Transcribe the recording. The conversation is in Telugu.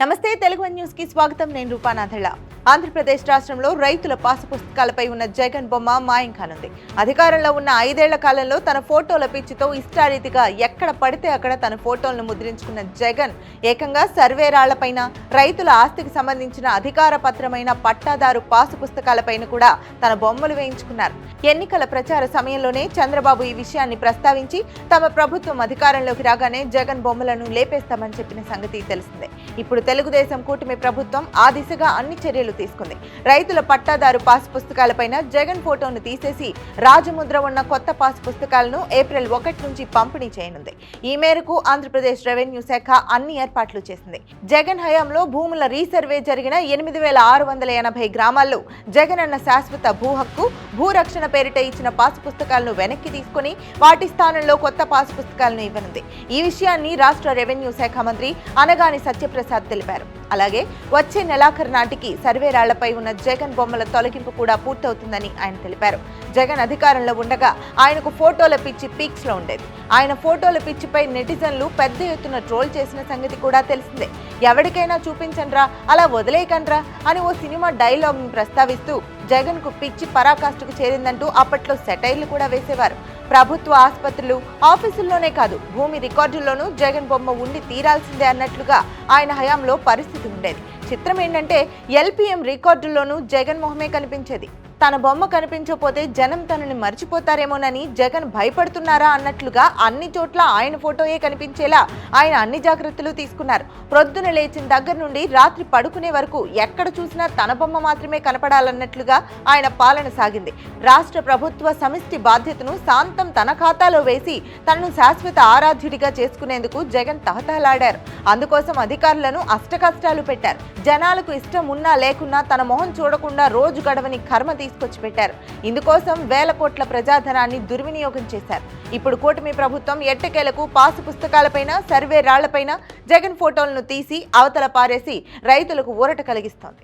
నమస్తే తెలుగు వన్ న్యూస్ కి స్వాగతం. నేను రూపానాథళ్ళ. ఆంధ్రప్రదేశ్ రాష్ట్రంలో రైతుల పాసు పుస్తకాలపై ఉన్న జగన్ బొమ్మ మాయం కానుంది. అధికారంలో ఉన్న 5 ఏళ్ల కాలంలో తన ఫోటోల పిచ్చితో ఇష్టారీతిగా ఎక్కడ పడితే అక్కడ తన ఫోటోలను ముద్రించుకున్న జగన్ ఏకంగా సర్వేరాళ్లపైన, రైతుల ఆస్తికి సంబంధించిన అధికార పత్రమైన పట్టాదారు పాసు పుస్తకాలపైన కూడా తన బొమ్మలు వేయించుకున్నారు. ఎన్నికల ప్రచార సమయంలోనే చంద్రబాబు ఈ విషయాన్ని ప్రస్తావించి తమ ప్రభుత్వం అధికారంలోకి రాగానే జగన్ బొమ్మలను లేపేస్తామని చెప్పిన సంగతి తెలిసిందే. ఇప్పుడు తెలుగుదేశం కూటమి ప్రభుత్వం ఆ దిశగా అన్ని చర్యలు తీసుకుంది. రైతుల పట్టాదారు పాస్ పుస్తకాలపైన జగన్ ఫోటోను తీసేసి రాజముద్ర ఉన్న కొత్త పాస్ పుస్తకాలను ఏప్రిల్ 1 నుంచి పంపిణీ చేయనుంది. ఈ మేరకు ఆంధ్రప్రదేశ్ రెవెన్యూ శాఖ అన్ని ఏర్పాట్లు చేసింది. జగన్ హయాంలో భూముల రీసర్వే జరిగిన 8680 గ్రామాల్లో జగన్ అన్న శాశ్వత భూ హక్కు, భూరక్షణ పేరిట ఇచ్చిన పాస్ పుస్తకాలను వెనక్కి తీసుకుని వాటి స్థానంలో కొత్త పాస్ పుస్తకాలను ఇవ్వనుంది. ఈ విషయాన్ని రాష్ట్ర రెవెన్యూ శాఖ మంత్రి అనగాని సత్యప్రసాద్ తెలిపారు. అలాగే వచ్చే నెలాఖరు నాటికి సర్వేరాళ్లపై ఉన్న జగన్ బొమ్మల తొలగింపు కూడా పూర్తవుతుందని ఆయన తెలిపారు. జగన్ అధికారంలో ఉండగా ఆయనకు ఫోటోల పిచ్చి పీక్స్ లో ఉండేది. ఆయన ఫోటోల పిచ్చిపై నెటిజన్లు పెద్ద ఎత్తున ట్రోల్ చేసిన సంగతి కూడా తెలిసిందే. ఎవరికైనా చూపించండ్రా, అలా వదిలేయకండ్రా అని ఓ సినిమా డైలాగ్ ని ప్రస్తావిస్తూ జగన్ కు పిచ్చి పరాకాష్ఠకు చేరిందంటూ అప్పట్లో సెటైర్లు కూడా వేసేవారు. ప్రభుత్వ ఆసుపత్రులు, ఆఫీసుల్లోనే కాదు భూమి రికార్డుల్లోనూ జగన్ బొమ్మ ఉండి తీరాల్సిందే అన్నట్లుగా ఆయన హయాంలో పరిస్థితి ఉండేది. చిత్రం ఏంటంటే ఎల్పిఎం రికార్డుల్లోనూ జగన్ మొహమే కనిపించేది. తన బొమ్మ కనిపించకపోతే జనం తనని మర్చిపోతారేమోనని జగన్ భయపడుతున్నారా అన్నట్లుగా అన్ని చోట్ల ఆయన ఫోటోయే కనిపించేలా ఆయన అన్ని జాగ్రత్తలు తీసుకున్నారు. ప్రొద్దున లేచిన దగ్గర నుండి రాత్రి పడుకునే వరకు ఎక్కడ చూసినా తన బొమ్మ మాత్రమే కనపడాలన్నట్లుగా ఆయన పాలన సాగింది. రాష్ట్ర ప్రభుత్వ సమిష్టి బాధ్యతను శాంతం తన ఖాతాలో వేసి తనను శాశ్వత ఆరాధ్యుడిగా చేసుకునేందుకు జగన్ తహతహలాడారు. అందుకోసం అధికారులను అష్టకష్టాలు పెట్టారు. జనాలకు ఇష్టం ఉన్నా లేకున్నా తన మొహం చూడకుండా రోజు గడవని కర్మ తీసుకొచ్చి పెట్టారు. ఇందుకోసం వేల కోట్ల ప్రజాధనాన్ని దుర్వినియోగం చేశారు. ఇప్పుడు కూటమి ప్రభుత్వం ఎట్టకేలకు పాసు పుస్తకాలపైన, సర్వే రాళ్లపైన జగన్ ఫోటోలను తీసి అవతల పారేసి రైతులకు ఊరట కలిగిస్తోంది.